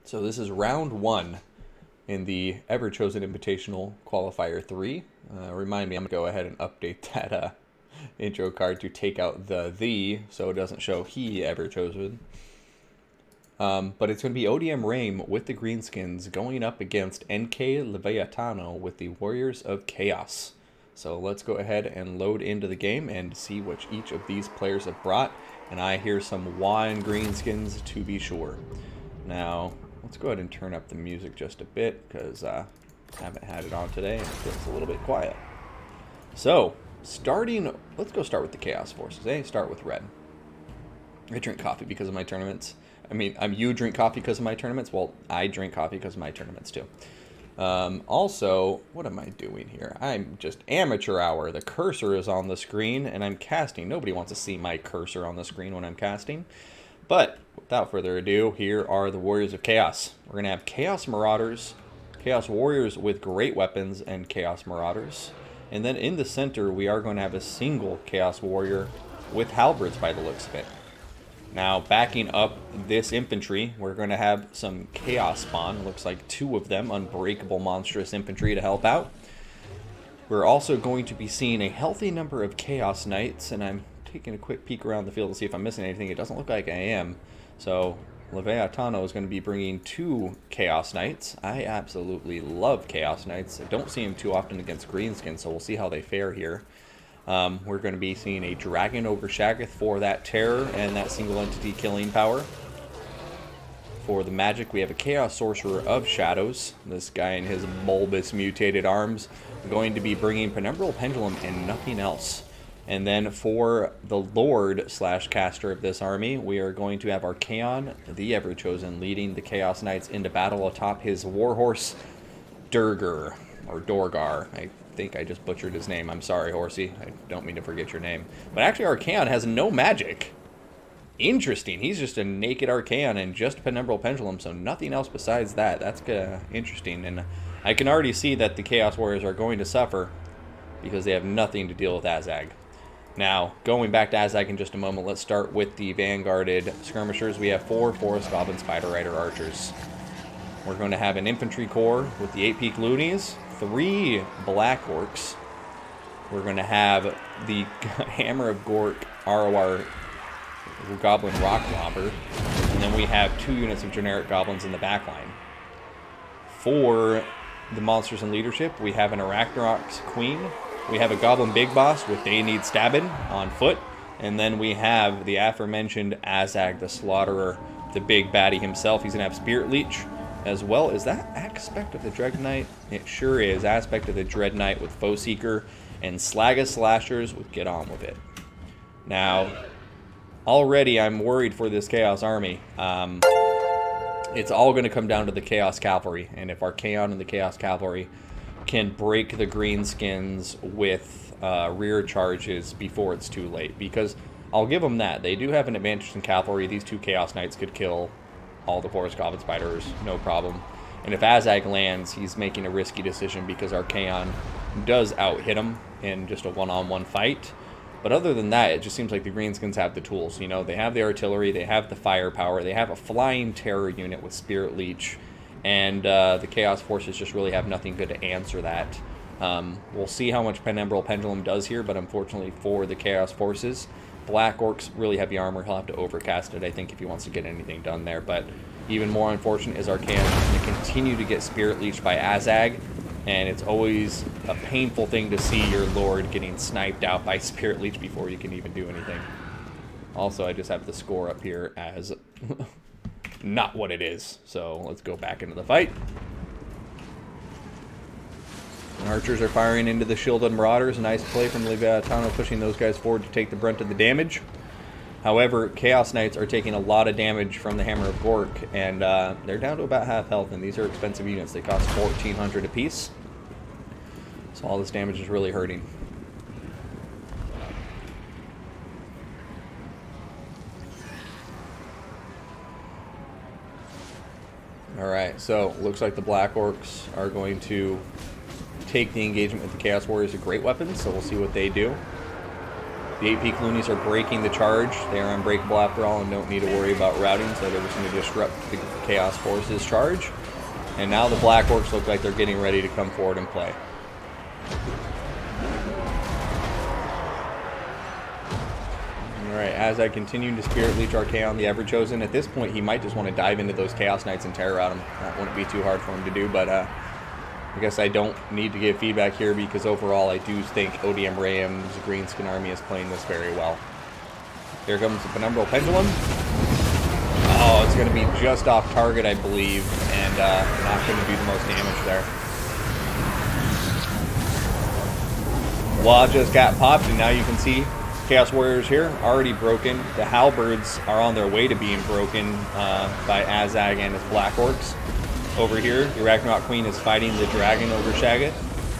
So this is round 1 in the Everchosen Invitational Qualifier 3. Remind me, I'm going to go ahead and update that intro card to take out the so it doesn't show he Everchosen. But it's going to be ODM Reym with the Greenskins going up against NK Leviatano with the Warriors of Chaos. So let's go ahead and load into the game and see which each of these players have brought. And I hear some wine Greenskins to be sure. Now, let's go ahead and turn up the music just a bit because I haven't had it on today and it feels a little bit quiet. So, let's go start with the Chaos Forces, Start with red. I drink coffee because of my tournaments. You drink coffee because of my tournaments? Well, I drink coffee because of my tournaments too. Also, what am I doing here? I'm just amateur hour. The cursor is on the screen and I'm casting. Nobody wants to see my cursor on the screen when I'm casting. But without further ado, here are the Warriors of Chaos. We're going to have Chaos Marauders, Chaos Warriors with great weapons, and Chaos Marauders. And then in the center, we are going to have a single Chaos Warrior with halberds by the looks of it. Now, backing up this infantry, we're going to have some Chaos spawn. Looks like 2 of them, unbreakable monstrous infantry to help out. We're also going to be seeing a healthy number of Chaos Knights, and I'm taking a quick peek around the field to see if I'm missing anything. It doesn't look like I am. So, Leviatano is going to be bringing 2 Chaos Knights. I absolutely love Chaos Knights. I don't see them too often against Greenskins, so we'll see how they fare here. We're going to be seeing a Dragon over Shaggoth for that terror and that single entity killing power. For the magic, we have a Chaos Sorcerer of Shadows. This guy in his bulbous mutated arms going to be bringing Penumbral Pendulum and nothing else. And then for the Lord / caster of this army, we are going to have Archaon, the Everchosen, leading the Chaos Knights into battle atop his warhorse, Durgar, or Dorgar. I think I just butchered his name. I'm sorry, Horsey. I don't mean to forget your name. But actually, Archaon has no magic. Interesting. He's just a naked Archaon and just Penumbral Pendulum, so nothing else besides that. That's interesting. And I can already see that the Chaos Warriors are going to suffer because they have nothing to deal with Azag. Now, going back to Azag in just a moment, let's start with the Vanguarded Skirmishers. We have 4 Forest Goblin Spider Rider Archers. We're going to have an Infantry Corps with the 8-Peak Loonies, 3 Black Orcs. We're going to have the Hammer of Gork ROR Goblin Rock Robber. And then we have 2 units of generic goblins in the back line. For the Monsters in Leadership, we have an Arachnox Queen. We have a Goblin Big Boss with They Need Stabbing on foot. And then we have the aforementioned Azag the Slaughterer, the big baddie himself. He's going to have Spirit Leech, as well as that Aspect of the Dread Knight. It sure is. Aspect of the Dread Knight with Foe Seeker and Slaga Slashers with Get On With It. Now, already I'm worried for this Chaos army. It's all going to come down to the Chaos Cavalry. And if Archaon and the Chaos Cavalry can break the Greenskins with rear charges before it's too late. Because I'll give them that. They do have an advantage in Cavalry. These 2 Chaos Knights could kill all the Forest Goblin Spiders, no problem. And if Azag lands, he's making a risky decision because Archaon does out-hit him in just a one-on-one fight. But other than that, it just seems like the Greenskins have the tools. You know, they have the artillery, they have the firepower, they have a flying terror unit with Spirit Leech, and the Chaos Forces just really have nothing good to answer that. We'll see how much Penumbral Pendulum does here, but unfortunately for the Chaos Forces, Black Orc's really heavy armor. He'll have to overcast it, I think, if he wants to get anything done there. But even more unfortunate is Archaon going to continue to get Spirit Leeched by Azag, and it's always a painful thing to see your Lord getting sniped out by Spirit Leech before you can even do anything. Also, I just have the score up here as not what it is. So let's go back into the fight. Archers are firing into the Shielded Marauders. Nice play from Leviatano, pushing those guys forward to take the brunt of the damage. However, Chaos Knights are taking a lot of damage from the Hammer of Gork, and they're down to about half health, and these are expensive units. They cost 1,400 apiece. So all this damage is really hurting. Alright, so looks like the Black Orcs are going to take the engagement with the Chaos Warriors with great weapons, so we'll see what they do. The 8 peak loonies are breaking the charge. They are unbreakable after all and don't need to worry about routing, so they're just going to disrupt the Chaos Forces charge. And now the Black Orcs look like they're getting ready to come forward and play. Alright, as I continue to Spirit Leech Archaon, the Everchosen, at this point he might just want to dive into those Chaos Knights and terror out them. That wouldn't be too hard for him to do, but I guess I don't need to give feedback here because overall I do think ODM Reym's Greenskin army is playing this very well. Here comes the Penumbral Pendulum. Oh, it's going to be just off target, I believe, and not going to do the most damage there. Wah just got popped, and now you can see Chaos Warriors here, already broken. The Halberds are on their way to being broken by Azag and his Black Orcs. Over here, the Ragnarok Queen is fighting the dragon over Shaggot.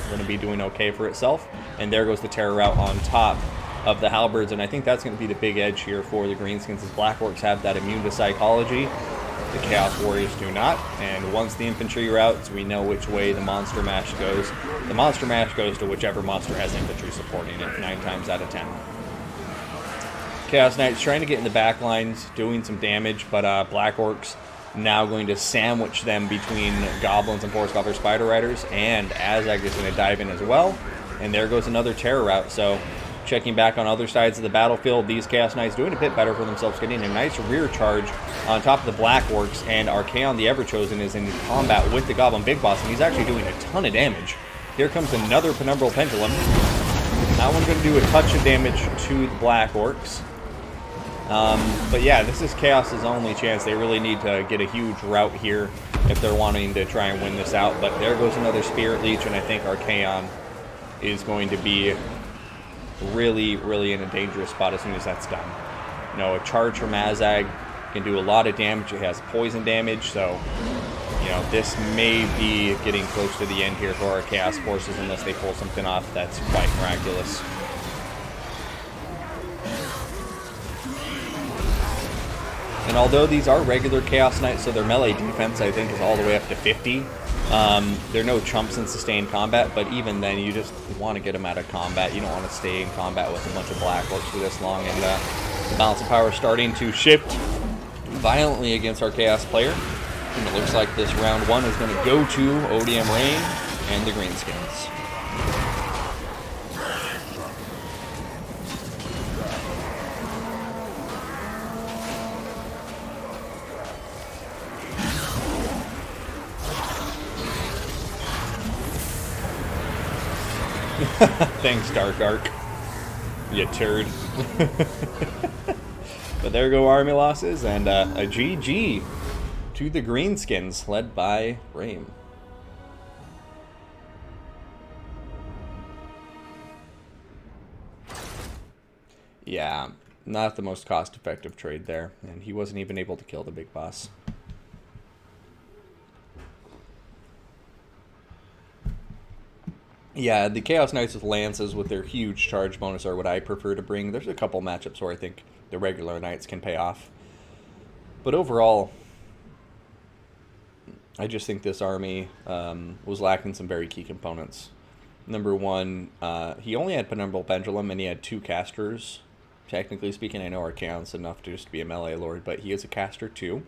Going to be doing okay for itself. And there goes the Terror Route on top of the Halberds, and I think that's going to be the big edge here for the Greenskins, as Black Orcs have that immune to psychology. The Chaos Warriors do not, and once the infantry routes, we know which way the Monster Mash goes. The Monster Mash goes to whichever monster has infantry supporting it, 9 times out of 10. Chaos Knights trying to get in the back lines, doing some damage, but Black Orcs now going to sandwich them between Goblins and Forest Goblin Spider Riders, and Azag is going to dive in as well. And there goes another Terror Route. So checking back on other sides of the battlefield, these Chaos Knights doing a bit better for themselves, getting a nice rear charge on top of the Black Orcs, and Archaon the Everchosen is in combat with the Goblin Big Boss, and he's actually doing a ton of damage. Here comes another Penumbral Pendulum. That one's going to do a touch of damage to the Black Orcs. But yeah, this is Chaos's only chance. They really need to get a huge route here if they're wanting to try and win this out. But there goes another Spirit Leech, and I think Archaon is going to be really, really in a dangerous spot as soon as that's done. You know, a charge from Azag can do a lot of damage. It has poison damage, so you know, this may be getting close to the end here for our Chaos Forces unless they pull something off that's quite miraculous. And although these are regular Chaos Knights, so their melee defense, I think, is all the way up to 50. They're no chumps in sustained combat, but even then, you just want to get them out of combat. You don't want to stay in combat with a bunch of Black Orcs for this long. And the balance of power is starting to shift violently against our Chaos player. And it looks like this round 1 is going to go to ODM Reym and the Greenskins. Thanks, Dark Ark. You turd. But there go army losses, and a GG to the Greenskins, led by Reym. Yeah, not the most cost-effective trade there, and he wasn't even able to kill the big boss. Yeah, the Chaos Knights with Lances with their huge charge bonus are what I prefer to bring. There's a couple matchups where I think the regular Knights can pay off. But overall, I just think this army was lacking some very key components. Number one, he only had Penumbral Pendulum and he had 2 casters. Technically speaking, I know Archaon's enough to just be a melee lord, but he is a caster too.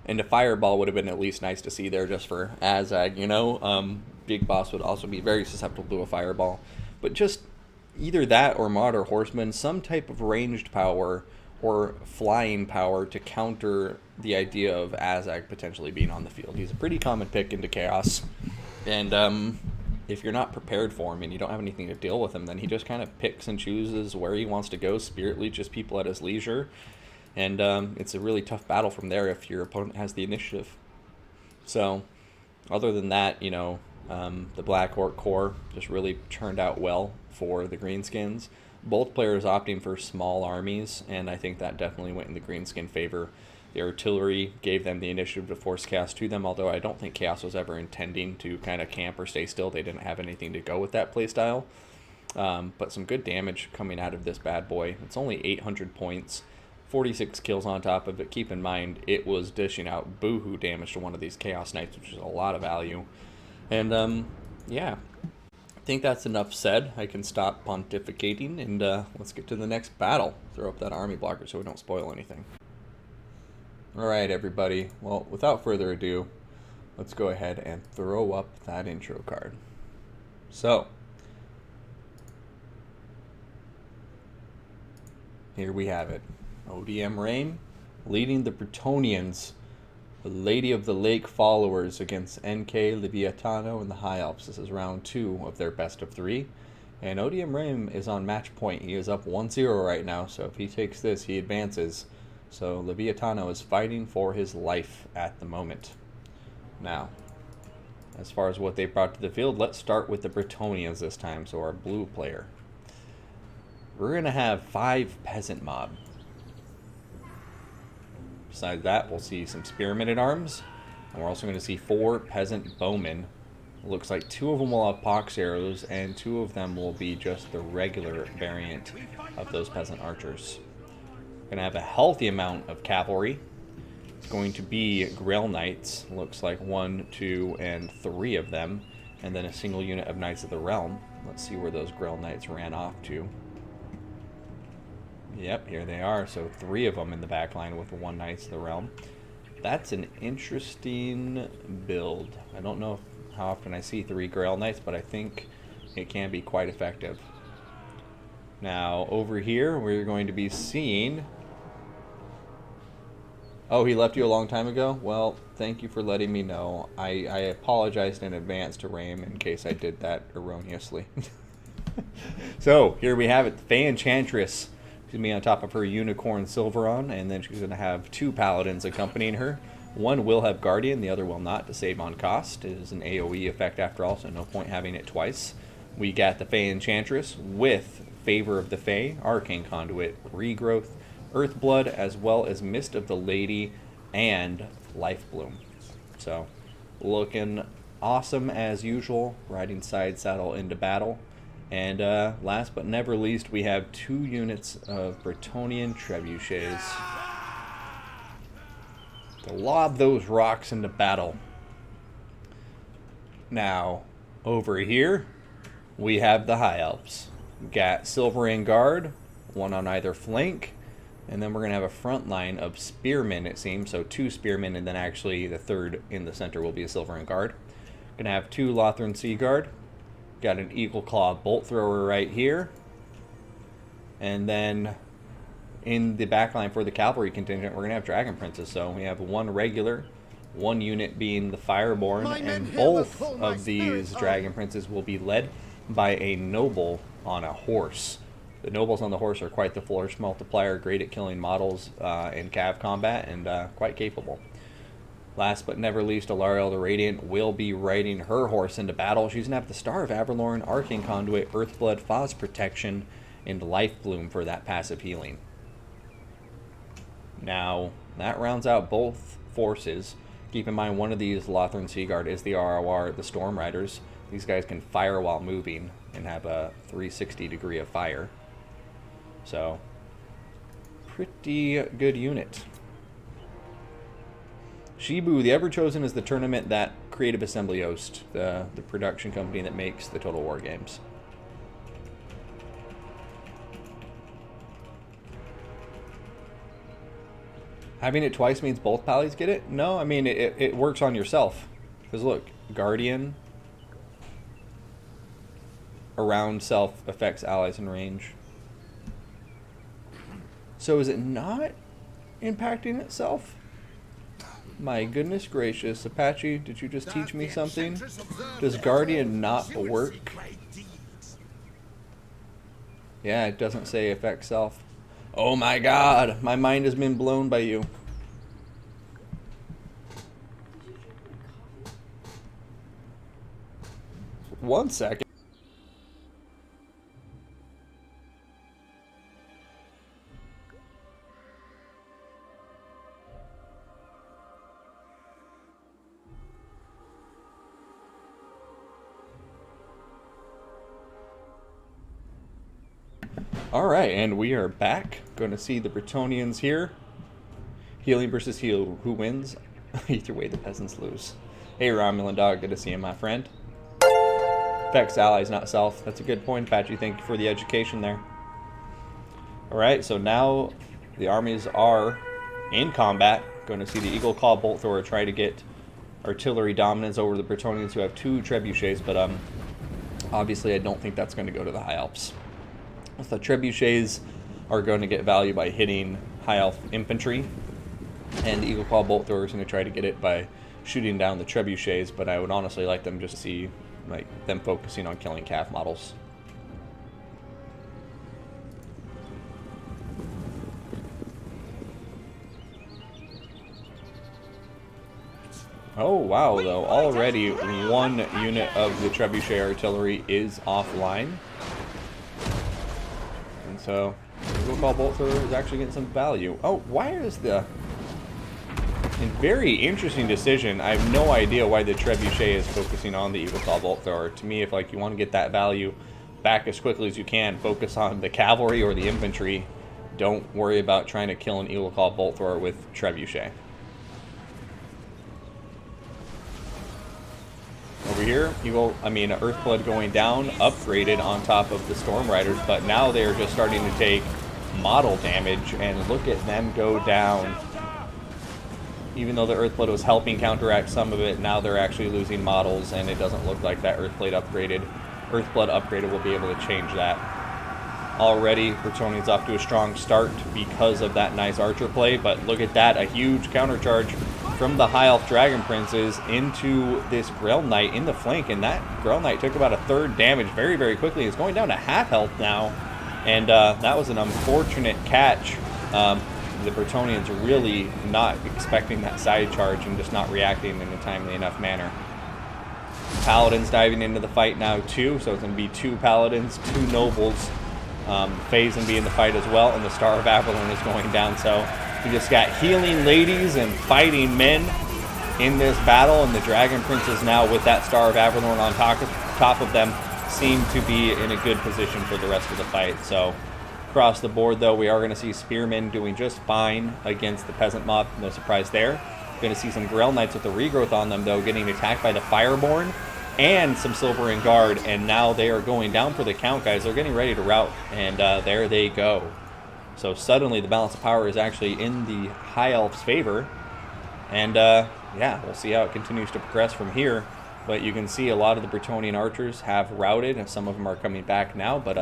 And a Fireball would have been at least nice to see there just for Azag, you know? Big Boss would also be very susceptible to a Fireball. But just either that or Mod or Horseman, some type of ranged power or flying power to counter the idea of Azag potentially being on the field. He's a pretty common pick into Chaos. And if you're not prepared for him and you don't have anything to deal with him, then he just kind of picks and chooses where he wants to go, Spirit Leeches people at his leisure. And it's a really tough battle from there if your opponent has the initiative. So, other than that, you know, the Black Orc core just really turned out well for the Greenskins. Both players opting for small armies, and I think that definitely went in the Greenskin favor. The artillery gave them the initiative to force Chaos to them, although I don't think Chaos was ever intending to kind of camp or stay still. They didn't have anything to go with that playstyle. But some good damage coming out of this bad boy. It's only 800 points. 46 kills on top of it. Keep in mind, it was dishing out boohoo damage to one of these Chaos Knights, which is a lot of value. And, yeah, think that's enough said. I can stop pontificating and let's get to the next battle. Throw up that army blocker so we don't spoil anything. Alright, everybody. Well, without further ado, let's go ahead and throw up that intro card. So, here we have it. ODM Reym leading the Bretonnians, the Lady of the Lake followers, against NK, Leviatano, and the High Elves. This is round 2 of their best of 3. And ODM Reym is on match point. He is up 1-0 right now, so if he takes this, he advances. So Leviatano is fighting for his life at the moment. Now, as far as what they brought to the field, let's start with the Bretonnians this time, so our blue player. We're going to have 5 Peasant Mob. Besides that, we'll see some Spearmen at Arms, and we're also going to see 4 Peasant Bowmen. It looks like 2 of them will have Pox Arrows, and 2 of them will be just the regular variant of those Peasant Archers. Going to have a healthy amount of Cavalry. It's going to be Grail Knights. Looks like 1, 2, and 3 of them, and then a single unit of Knights of the Realm. Let's see where those Grail Knights ran off to. Yep, here they are. So 3 of them in the back line with 1 Knights of the Realm. That's an interesting build. I don't know how often I see 3 Grail Knights, but I think it can be quite effective. Now, over here, we're going to be seeing... Oh, he left you a long time ago? Well, thank you for letting me know. I apologized in advance to Reym in case I did that erroneously. So, here we have it. The Fey Enchantress. She's going to be on top of her Unicorn Silveron, and then she's going to have 2 Paladins accompanying her. One will have Guardian, the other will not, to save on cost. It is an AoE effect after all, so no point having it twice. We got the Fey Enchantress with Favor of the Fey, Arcane Conduit, Regrowth, Earthblood, as well as Mist of the Lady and Life Bloom. So, looking awesome as usual, riding side saddle into battle. And last but never least, we have 2 units of Bretonnian Trebuchets to lob those rocks into battle. Now, over here, we have the High Elves. We've got Silverian Guard, 1 on either flank, and then we're going to have a front line of Spearmen, it seems. So 2 Spearmen, and then actually the 3rd in the center will be a Silverian Guard. Going to have 2 Lothran Sea Guard. Got an Eagle Claw Bolt Thrower right here. And then in the backline for the cavalry contingent, we're going to have Dragon Princes. So we have 1 regular, 1 unit being the Fireborn, and both of these Dragon Princes will be led by a noble on a horse. The nobles on the horse are quite the flourish multiplier, great at killing models in cav combat, and quite capable. Last but never least, Alariel the Radiant will be riding her horse into battle. She's going to have the Star of Averlorn, Arcane Conduit, Earthblood, Phos Protection, and Life Bloom for that passive healing. Now, that rounds out both forces. Keep in mind, one of these Lothran Sea Guard is the ROR, the Storm Riders. These guys can fire while moving and have a 360 degree of fire. So, pretty good unit. Shibu, the Everchosen, is the tournament that Creative Assembly hosts, the production company that makes the Total War games. Having it twice means both pallies get it? No, I mean, it works on yourself. Because look, Guardian around self affects allies in range. So is it not impacting itself? My goodness gracious. Apache, did you just teach me something? Does Guardian not work? Yeah, it doesn't say affect self. Oh my god, my mind has been blown by you. One second. Alright, and we are back. Going to see the Bretonnians here. Healing versus heal. Who wins? Either way, the peasants lose. Hey, Romulan Dog. Good to see you, my friend. Affects allies, not self. That's a good point, Patchy. Thank you for the education there. Alright, so now the armies are in combat. Going to see the Eagle Claw Bolt Thrower try to get artillery dominance over the Bretonnians, who have 2 trebuchets, but obviously I don't think that's going to go to the High Elves. The trebuchets are going to get value by hitting High Elf infantry, and the Eagle Claw Bolt Thrower is going to try to get it by shooting down the trebuchets, but I would honestly like them just to see like them focusing on killing Cav models. Oh wow, though, already 1 unit of the trebuchet artillery is offline. And so, the Eagle Claw Bolt Thrower is actually getting some value. Oh, why is the... very interesting decision. I have no idea why the trebuchet is focusing on the Eagle Claw Bolt Thrower. To me, if like you want to get that value back as quickly as you can, focus on the cavalry or the infantry. Don't worry about trying to kill an Eagle Claw Bolt Thrower with trebuchet. Over here, Earthblood going down, upgraded on top of the Storm Riders, but now they're just starting to take model damage, and look at them go down. Even though the Earthblood was helping counteract some of it, now they're actually losing models, and it doesn't look like that Earthblood upgraded will be able to change that. Already, Bretonnian's off to a strong start because of that nice archer play, but look at that, a huge countercharge from the High Elf Dragon Princes into this Grell Knight in the flank, and that Grell Knight took about 1/3 damage very, very quickly. It's going down to half health now, and that was an unfortunate catch. The Bretonnians really not expecting that side charge and just not reacting in a timely enough manner. Paladins diving into the fight now too, so it's going to be 2 Paladins, 2 Nobles. Faye's going to be in the fight as well, and the Star of Avalon is going down, so we just got healing ladies and fighting men in this battle, and the Dragon Princes now with that Star of Avalon on top of them seem to be in a good position for the rest of the fight. So across the board, though, we are going to see Spearmen doing just fine against the Peasant Mob. No surprise there. Going to see some Grell Knights with the regrowth on them, though, getting attacked by the Fireborn and some Silvering Guard, and now they are going down for the count, guys. They're getting ready to rout, and there they go. So suddenly the balance of power is actually in the High Elf's favor, and yeah, we'll see how it continues to progress from here. But you can see a lot of the Bretonnian archers have routed, and some of them are coming back now, but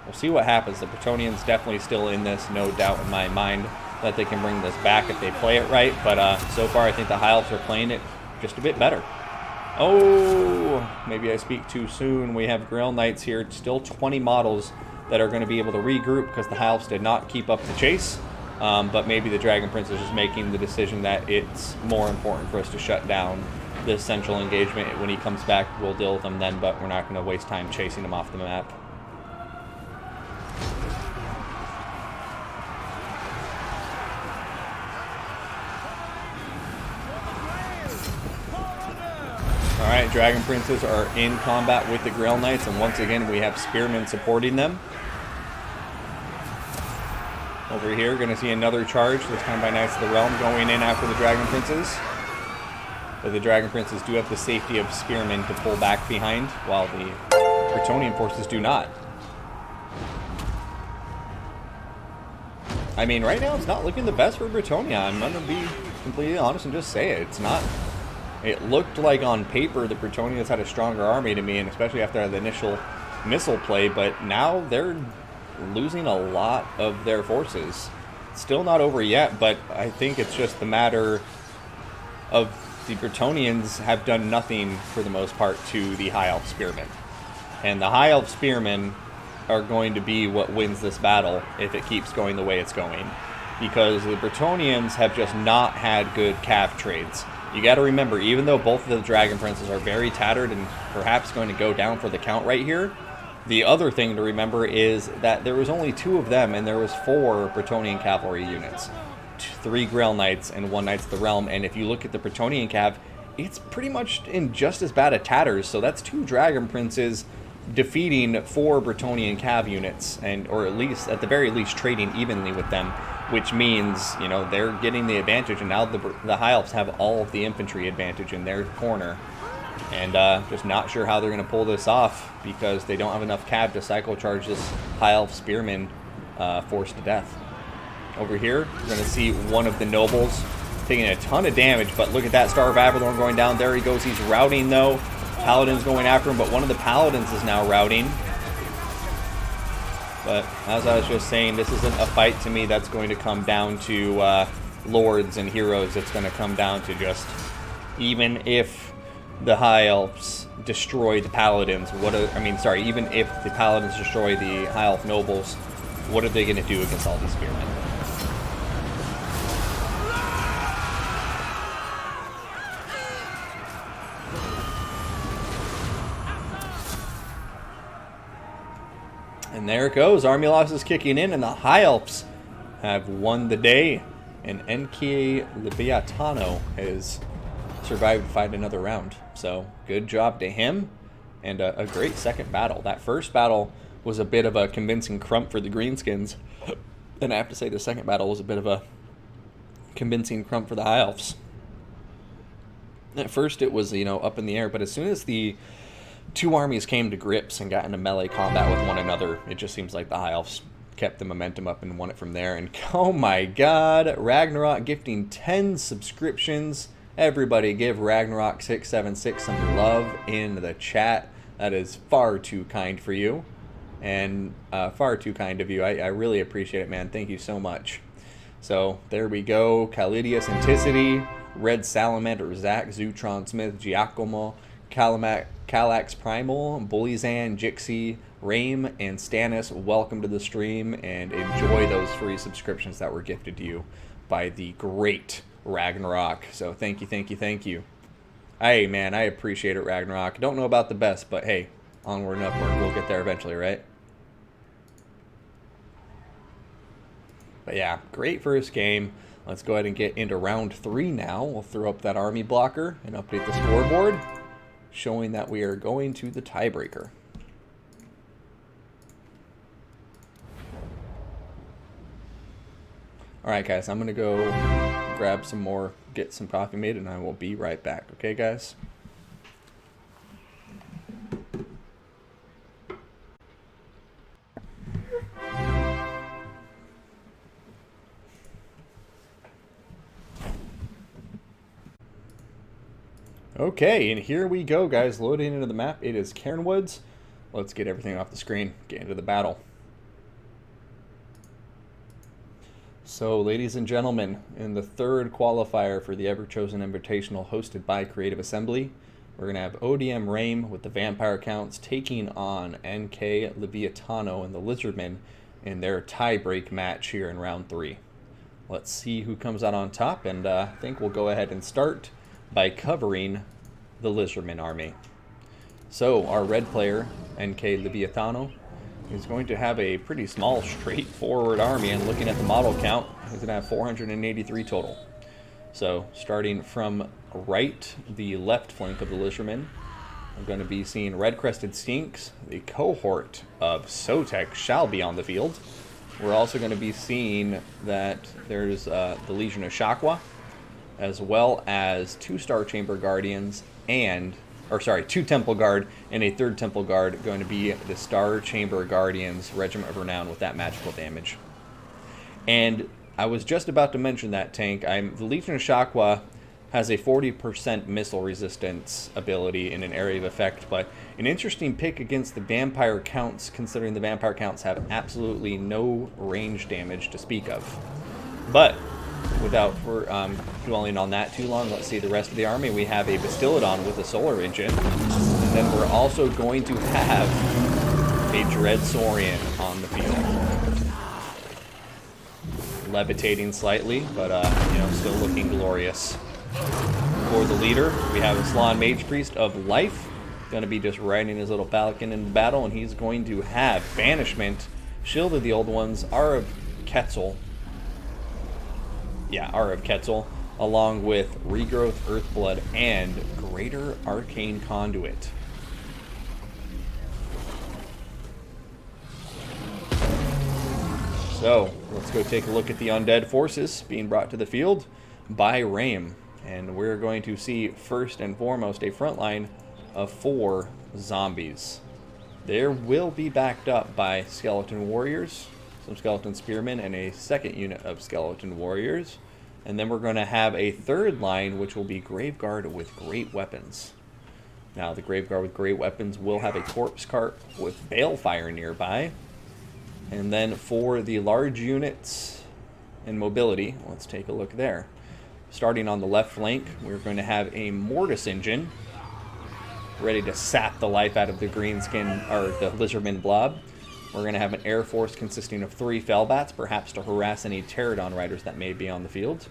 we'll see what happens. The Bretonnians definitely still in this, no doubt in my mind that they can bring this back if they play it right, but so far I think the High Elves are playing it just a bit better. Oh, maybe I speak too soon. We have Grell Knights here, still 20 models that are going to be able to regroup because the High Elves did not keep up the chase, but maybe the Dragon Prince is just making the decision that it's more important for us to shut down this central engagement. When he comes back, we'll deal with him then, but we're not going to waste time chasing him off the map. Alright, Dragon Princes are in combat with the Grell Knights, and once again we have Spearmen supporting them. Over here, going to see another charge, this time by Knights of the Realm, going in after the Dragon Princes. But the Dragon Princes do have the safety of Spearmen to pull back behind, while the Bretonnian forces do not. I mean, right now it's not looking the best for Bretonnia. I'm going to be completely honest and just say it. It's not. It looked like on paper the Bretonnians had a stronger army to me, and especially after the initial missile play, but now they're losing a lot of their forces. Still not over yet, but I think it's just the matter of the Bretonnians have done nothing for the most part to the High Elf Spearmen. And the High Elf Spearmen are going to be what wins this battle if it keeps going the way it's going. Because the Bretonnians have just not had good cav trades. You got to remember, even though both of the Dragon Princes are very tattered and perhaps going to go down for the count right here, the other thing to remember is that there was only 2 of them, and there was 4 Bretonnian cavalry units. 3 Grell Knights and 1 Knights of the Realm, and if you look at the Bretonnian cav, it's pretty much in just as bad a tatters, so that's 2 Dragon Princes defeating 4 Bretonnian cav units, and or at the very least trading evenly with them, which means, you know, they're getting the advantage, and now the High Elves have all of the infantry advantage in their corner. And just not sure how they're going to pull this off because they don't have enough cav to cycle charge this High Elf Spearman forced to death. Over here, we're going to see one of the nobles taking a ton of damage, but look at that Star of Avalorn going down. There he goes. He's routing, though. Paladin's going after him, but one of the Paladins is now routing. But as I was just saying, this isn't a fight to me that's going to come down to lords and heroes. It's going to come down to just, even if the High Elves destroy the Paladins, even if the Paladins destroy the High Elf nobles, what are they going to do against all these spearmen? And there it goes. Army loss is kicking in, and the High Elves have won the day. And NK Leviatano has survived to fight another round. So good job to him, and a great second battle. That first battle was a bit of a convincing crump for the Greenskins, and I have to say the second battle was a bit of a convincing crump for the High Elves. At first it was, up in the air, but as soon as the two armies came to grips and got into melee combat with one another, it just seems like the High Elves kept the momentum up and won it from there. And oh my god, Ragnarok gifting 10 subscriptions. Everybody give Ragnarok676 some love in the chat. That is far too kind for you. And far too kind of you. I really appreciate it, man. Thank you so much. So there we go. Calidius Anticity, Red Salamander, Zach, Zutron Smith, Giacomo, Calax Primal, Bullizan, Jixie, Reym, and Stannis. Welcome to the stream and enjoy those free subscriptions that were gifted to you by the great Ragnarok. So thank you, thank you, thank you. Hey, man, I appreciate it, Ragnarok. Don't know about the best, but hey, onward and upward. We'll get there eventually, right? But yeah, great first game. Let's go ahead and get into round 3 now. We'll throw up that army blocker and update the scoreboard, showing that we are going to the tiebreaker. Alright guys, I'm going to go grab some more, get some coffee made, and I will be right back. Okay guys? Okay, and here we go guys, loading into the map. It is Cairnwoods. Let's get everything off the screen, get into the battle. So, ladies and gentlemen, in the third qualifier for the Everchosen Invitational hosted by Creative Assembly, we're going to have ODM Reym with the Vampire Counts taking on NK Leviatano and the Lizardmen in their tie-break match here in round 3. Let's see who comes out on top, and I think we'll go ahead and start by covering the Lizardmen army. So, our red player, NK Leviatano, is going to have a pretty small, straightforward army, and looking at the model count, he's going to have 483 total. So, starting from the left flank of the Lizardmen, I'm going to be seeing Red-Crested Stinks. The cohort of Sotek shall be on the field. We're also going to be seeing that there's the Legion of Shakwa, as well as 2 Star Chamber Guardians and, 2 Temple Guard and a 3rd Temple Guard, going to be the Star Chamber Guardians Regiment of Renown with that magical damage. And I was just about to mention that, Tank. The Legion of Shakwa has a 40% missile resistance ability in an area of effect, but an interesting pick against the Vampire Counts, considering the Vampire Counts have absolutely no range damage to speak of. But without dwelling on that too long, let's see the rest of the army. We have a Bastiladon with a solar engine, and then we're also going to have a Dread Saurian on the field. Levitating slightly, but still looking glorious. For the leader, we have a Slann Mage Priest of Life, going to be just riding his little falcon in battle, and he's going to have Banishment, Shield of the Old Ones, Ar of Quetzal, along with Regrowth, Earthblood, and Greater Arcane Conduit. So, let's go take a look at the Undead Forces being brought to the field by Reym. And we're going to see, first and foremost, a frontline of 4 zombies. There will be backed up by skeleton warriors, some skeleton spearmen, and a second unit of skeleton warriors. And then we're going to have a third line, which will be Graveguard with great weapons. Now, the Graveguard with great weapons will have a corpse cart with balefire nearby. And then for the large units and mobility, let's take a look there. Starting on the left flank, we're going to have a Mortis engine ready to sap the life out of the greenskin, or the lizardman blob. We're going to have an Air Force consisting of 3 Fellbats, perhaps to harass any Pterodon riders that may be on the field.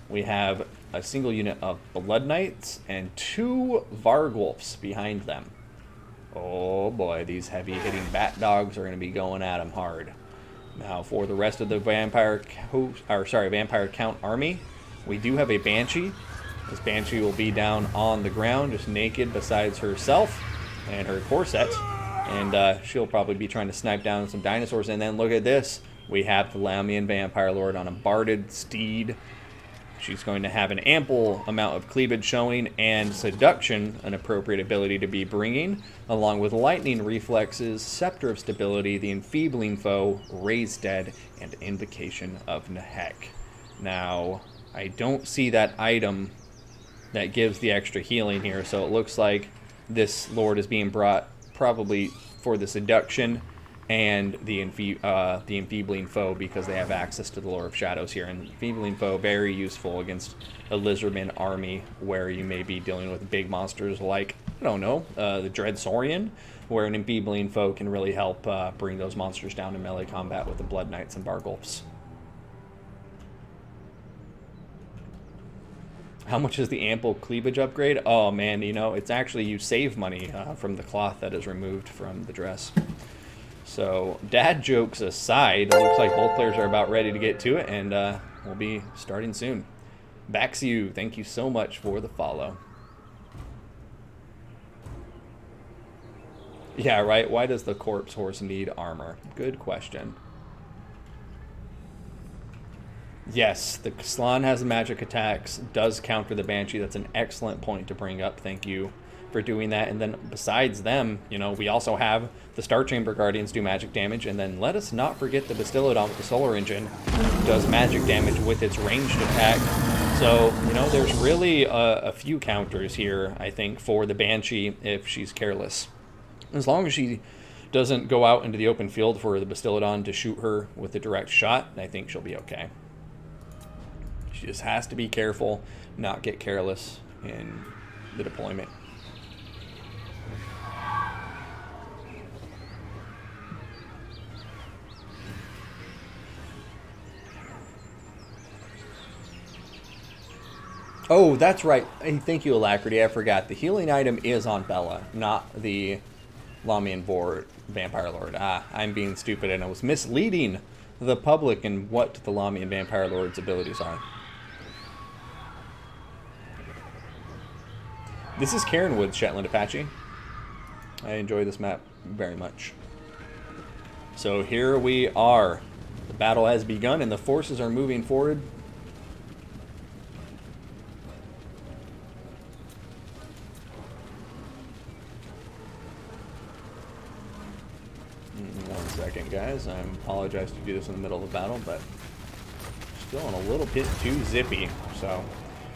We have a single unit of Blood Knights and 2 Vargwolfs behind them. Oh boy, these heavy-hitting bat dogs are going to be going at them hard. Now, for the rest of the vampire count army, we do have a Banshee. This Banshee will be down on the ground, just naked besides herself and her corset. And she'll probably be trying to snipe down some dinosaurs. And then look at this. We have the Lamian Vampire Lord on a barded steed. She's going to have an ample amount of cleavage showing, and seduction, an appropriate ability to be bringing, along with lightning reflexes, scepter of stability, the enfeebling foe, raise dead, and invocation of Nehek. Now, I don't see that item that gives the extra healing here, so it looks like this lord is being brought probably for the seduction and the enfeebling foe, because they have access to the Lore of Shadows here. And enfeebling foe, very useful against a lizardman army where you may be dealing with big monsters like, I don't know, the Dread Saurian, where an enfeebling foe can really help bring those monsters down in melee combat with the Blood Knights and Vargulfs. How much is the ample cleavage upgrade? Oh man, you know, it's actually, you save money from the cloth that is removed from the dress. So, dad jokes aside, it looks like both players are about ready to get to it, and we'll be starting soon. Baxiu, thank you so much for the follow. Yeah, right, why does the corpse horse need armor? Good question. Yes, the Slan has magic attacks, does counter the Banshee. That's an excellent point to bring up. Thank you for doing that. And then besides them, you know, we also have the Star Chamber Guardians do magic damage. And then let us not forget the Bastillodon with the Solar Engine does magic damage with its ranged attack. So, you know, there's really a few counters here, I think, for the Banshee if she's careless. As long as she doesn't go out into the open field for the Bastillodon to shoot her with a direct shot, I think she'll be okay. She just has to be careful, not get careless in the deployment. Oh, that's right. Thank you, Alacrity. I forgot. The healing item is on Bella, not the Lamian Vampire Lord. I'm being stupid, and I was misleading the public in what the Lamian Vampire Lord's abilities are. This is Karen Woods, Shetland Apache. I enjoy this map very much. So here we are. The battle has begun and the forces are moving forward. One second, guys. I apologize to do this in the middle of the battle, but still a little bit too zippy. So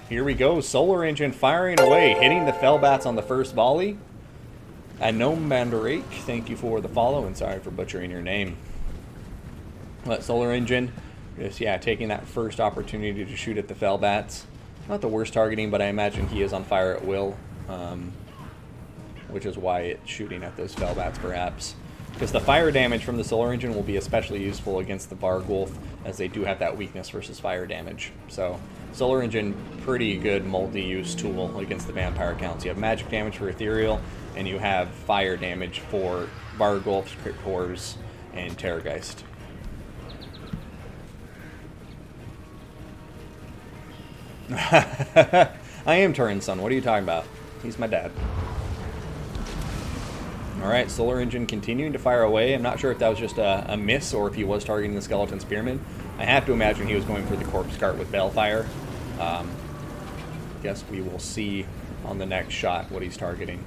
here we go. Solar Engine firing away, hitting the Fellbats on the first volley. And No Mandarake, thank you for the follow, and sorry for butchering your name. But Solar Engine, just, yeah, taking that first opportunity to shoot at the Fellbats. Not the worst targeting, but I imagine he is on fire at will, which is why it's shooting at those Fellbats, perhaps. Because the fire damage from the Solar Engine will be especially useful against the Vargulf, as they do have that weakness versus fire damage. So, Solar Engine, pretty good multi-use tool against the vampire counts. You have magic damage for Ethereal, and you have fire damage for Vargulfs, Crit Cores, and Terrorgeist. I am Turin's son. What are you talking about? He's my dad. Alright, Solar Engine continuing to fire away. I'm not sure if that was just a miss or if he was targeting the Skeleton Spearman. I have to imagine he was going for the Corpse Cart with Balefire. Guess we will see on the next shot what he's targeting.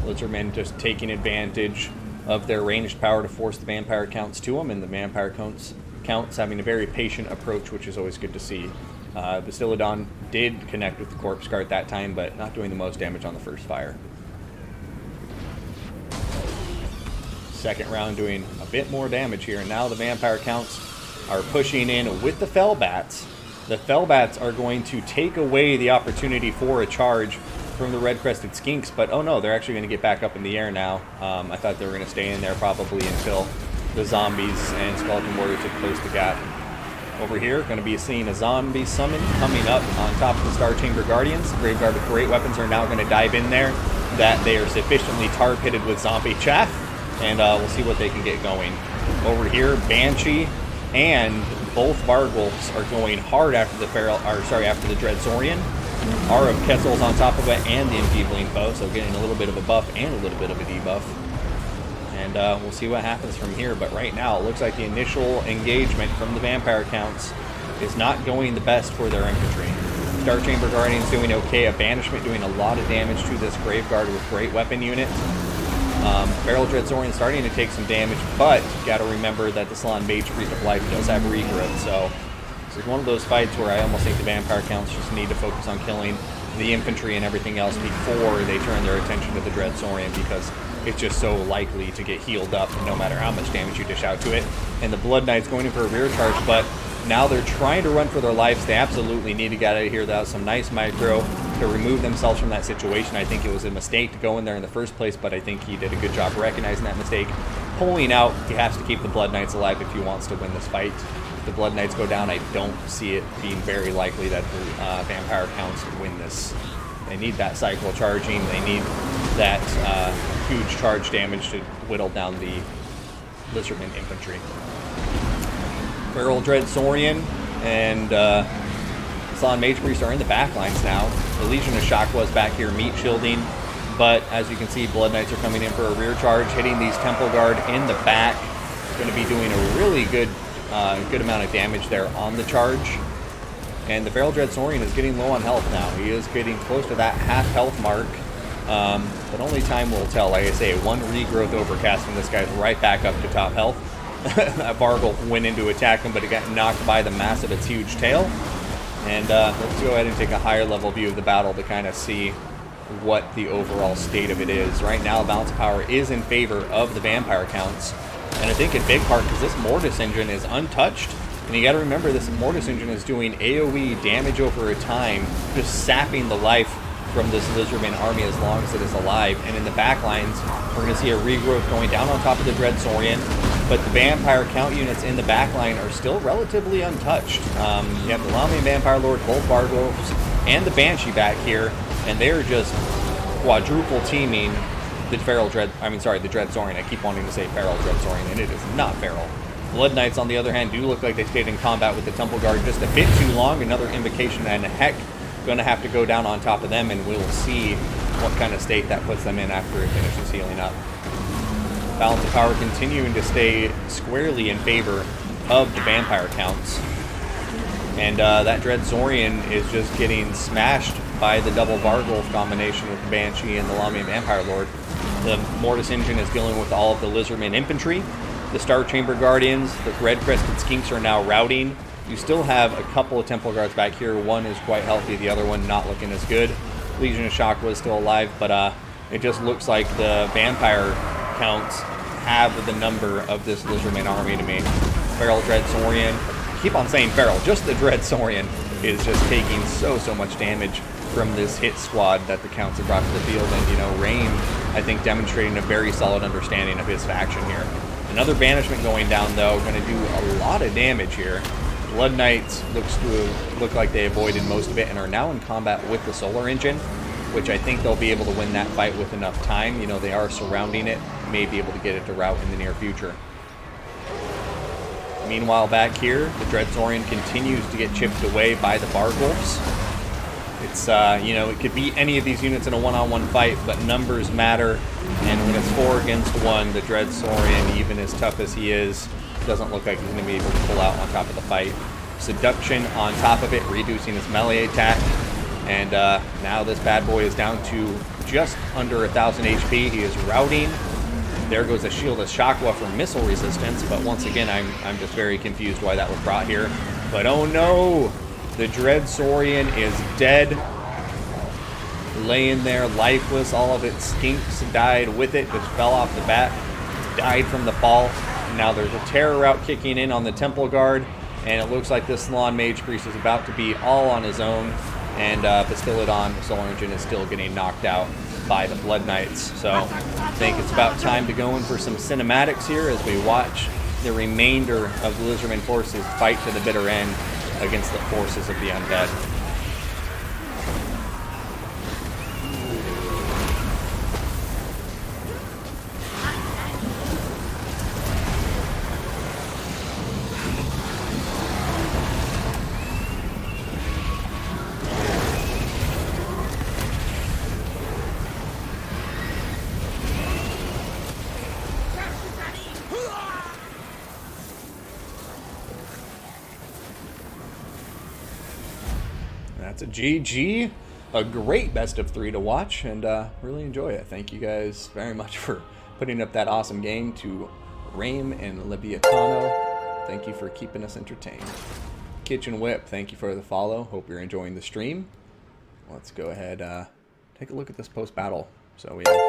Lizardmen just taking advantage of their ranged power to force the vampire counts to them, and the vampire counts having a very patient approach, which is always good to see. Bastiladon did connect with the corpse guard that time, but not doing the most damage on the first fire. Second round doing a bit more damage here, and now the vampire counts are pushing in with the fell bats. The fell bats are going to take away the opportunity for a charge from the red-crested skinks, but oh no, they're actually going to get back up in the air now. I thought they were going to stay in there probably until the zombies and skeleton warriors had closed the gap. Over here, going to be seeing a zombie summon coming up on top of the Star Chamber Guardians. Grave Guard with great weapons are now going to dive in there, that they are sufficiently tar pitted with zombie chaff, and we'll see what they can get going. Over here, Banshee and both Vargwolves are going hard after the after the Dread Saurian. Aura of Kessel's on top of it, and the Enfeebling Foe, so getting a little bit of a buff and a little bit of a debuff. And we'll see what happens from here, but right now it looks like the initial engagement from the vampire counts is not going the best for their infantry. Star Chamber Guardians doing okay, a Banishment doing a lot of damage to this Grave Guard with great weapon unit. Feral Dread Saurian starting to take some damage, but you got to remember that the Salon Mage Priest of Life does have regrowth, so this is one of those fights where I almost think the vampire counts just need to focus on killing the infantry and everything else before they turn their attention to the Dread Saurian, because it's just so likely to get healed up no matter how much damage you dish out to it. And the Blood Knight's going in for a rear charge, but now they're trying to run for their lives. They absolutely need to get out of here. That was some nice micro to remove themselves from that situation. I think it was a mistake to go in there in the first place, but I think he did a good job recognizing that mistake. Pulling out, he has to keep the Blood Knights alive if he wants to win this fight. If the Blood Knights go down, I don't see it being very likely that the vampire counts win this. They need that cycle charging. They need that huge charge damage to whittle down the Lizardman infantry. Feral Dread Saurian and Salon Mage Priest are in the back lines now. The Legion of Shock was back here meat shielding, but as you can see, Blood Knights are coming in for a rear charge, hitting these Temple Guard in the back. Going to be doing a really good amount of damage there on the charge. And the Feral Dread Saurian is getting low on health now. He is getting close to that half health mark, but only time will tell. Like I say, one regrowth overcast and this guy's right back up to top health. That Vargwolf went in to attack him, but it got knocked by the mass of its huge tail. And let's go ahead and take a higher level view of the battle to kind of see what the overall state of it is. Right now, balance of power is in favor of the vampire counts. And I think in big part because this Mortis engine is untouched. And you got to remember, this Mortis engine is doing AoE damage over a time, just sapping the life from this Lizardman army as long as it is alive. And in the back lines, we're going to see a regrowth going down on top of the Dread Saurian. But the vampire count units in the back line are still relatively untouched. You have the Lamian Vampire Lord, both Vargwolves, and the Banshee back here, and they're just quadruple teaming the the Dread Saurian. I keep wanting to say Feral Dread Saurian, and it is not Feral. Blood Knights, on the other hand, do look like they stayed in combat with the Temple Guard just a bit too long. Another Invocation and Heck going to have to go down on top of them, and we'll see what kind of state that puts them in after it finishes healing up. Balance of power continuing to stay squarely in favor of the vampire counts. And that Dread Saurian is just getting smashed by the double Vargwolf combination with the Banshee and the Lamian Vampire Lord. The Mortis engine is dealing with all of the Lizardman infantry. The Star Chamber Guardians, the red-crested skinks are now routing. You still have a couple of Temple Guards back here. One is quite healthy, the other one not looking as good. Legion of Shock was still alive, but it just looks like the vampire counts have the number of this Lizardman army to me. Feral Dread Saurian, I keep on saying Feral, just the Dread Saurian is just taking so much damage from this hit squad that the counts have brought to the field. And, you know, Reym, I think, demonstrating a very solid understanding of his faction here. Another Banishment going down, though, going to do a lot of damage here. Blood Knights look like they avoided most of it and are now in combat with the Solar Engine, which I think they'll be able to win that fight with enough time. You know, they are surrounding it, may be able to get it to rout in the near future. Meanwhile, back here, the Dread Saurian continues to get chipped away by the Vargwolves. It's, you know, it could be any of these units in a one-on-one fight, but numbers matter. And when it's 4 against 1, the Dread Saurian, even as tough as he is, doesn't look like he's going to be able to pull out on top of the fight. Seduction on top of it, reducing his melee attack. And now this bad boy is down to just under 1,000 HP. He is routing. There goes a shield of Shockwave for missile resistance, but once again, I'm just very confused why that was brought here. But oh no! The Dread Saurian is dead. Laying there lifeless. All of its skinks died with it, just fell off the bat. Died from the fall. Now there's a terror route kicking in on the Temple Guard, and it looks like this Salon Mage Priest is about to be all on his own. And Bastillodon, the Solar Engine, is still getting knocked out by the Blood Knights. So I think it's about time to go in for some cinematics here as we watch the remainder of the Lizardman forces fight to the bitter end against the forces of the Undead. That's a GG, a great best of 3 to watch, and really enjoy it. Thank you guys very much for putting up that awesome game. To Reym and Leviatano, thank you for keeping us entertained. Kitchen Whip, thank you for the follow. Hope you're enjoying the stream. Let's go ahead, take a look at this post-battle. So we have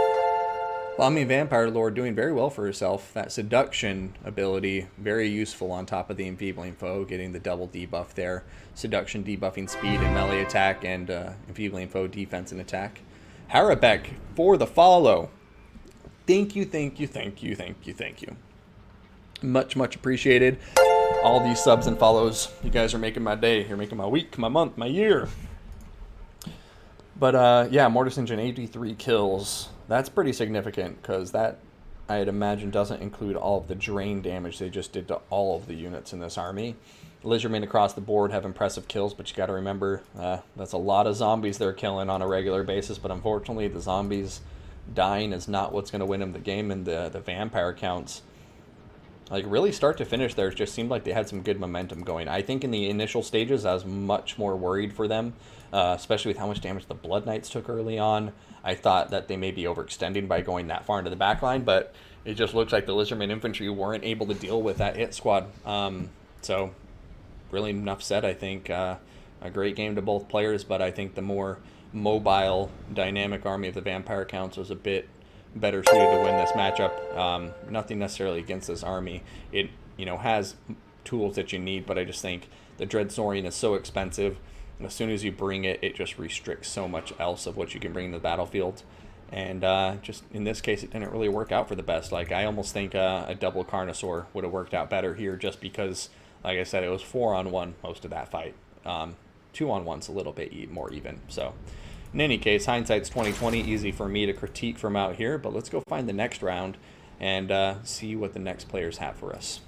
Lami Vampire Lord doing very well for herself. That seduction ability, very useful on top of the enfeebling foe, getting the double debuff there. Seduction debuffing speed and melee attack, and enfeebling foe defense and attack. Harabek for the follow. Thank you, thank you, thank you, thank you, thank you. Much, much appreciated. All these subs and follows, you guys are making my day. You're making my week, my month, my year. But yeah, Mortis Engine 83 kills. That's pretty significant, because that, I'd imagine, doesn't include all of the drain damage they just did to all of the units in this army. Lizardmen across the board have impressive kills, but you got to remember, that's a lot of zombies they're killing on a regular basis, but unfortunately the zombies dying is not what's going to win them the game, and the vampire counts, like, really start to finish there, it just seemed like they had some good momentum going. I think in the initial stages I was much more worried for them, especially with how much damage the Blood Knights took early on. I thought that they may be overextending by going that far into the back line, but it just looks like the Lizardman infantry weren't able to deal with that hit squad. So really enough said. I think a great game to both players, but I think the more mobile, dynamic army of the Vampire Counts was a bit better suited to win this matchup. Nothing necessarily against this army. It, you know, has tools that you need, but I just think the Dread Saurian is so expensive. As soon as you bring it, it just restricts so much else of what you can bring to the battlefield. And just in this case, it didn't really work out for the best. Like, I almost think a double Carnosaur would have worked out better here, just because, like I said, it was 4-on-1 most of that fight. 2-on-1's a little bit more even. So in any case, hindsight's 20/20. Easy for me to critique from out here, but let's go find the next round and see what the next players have for us.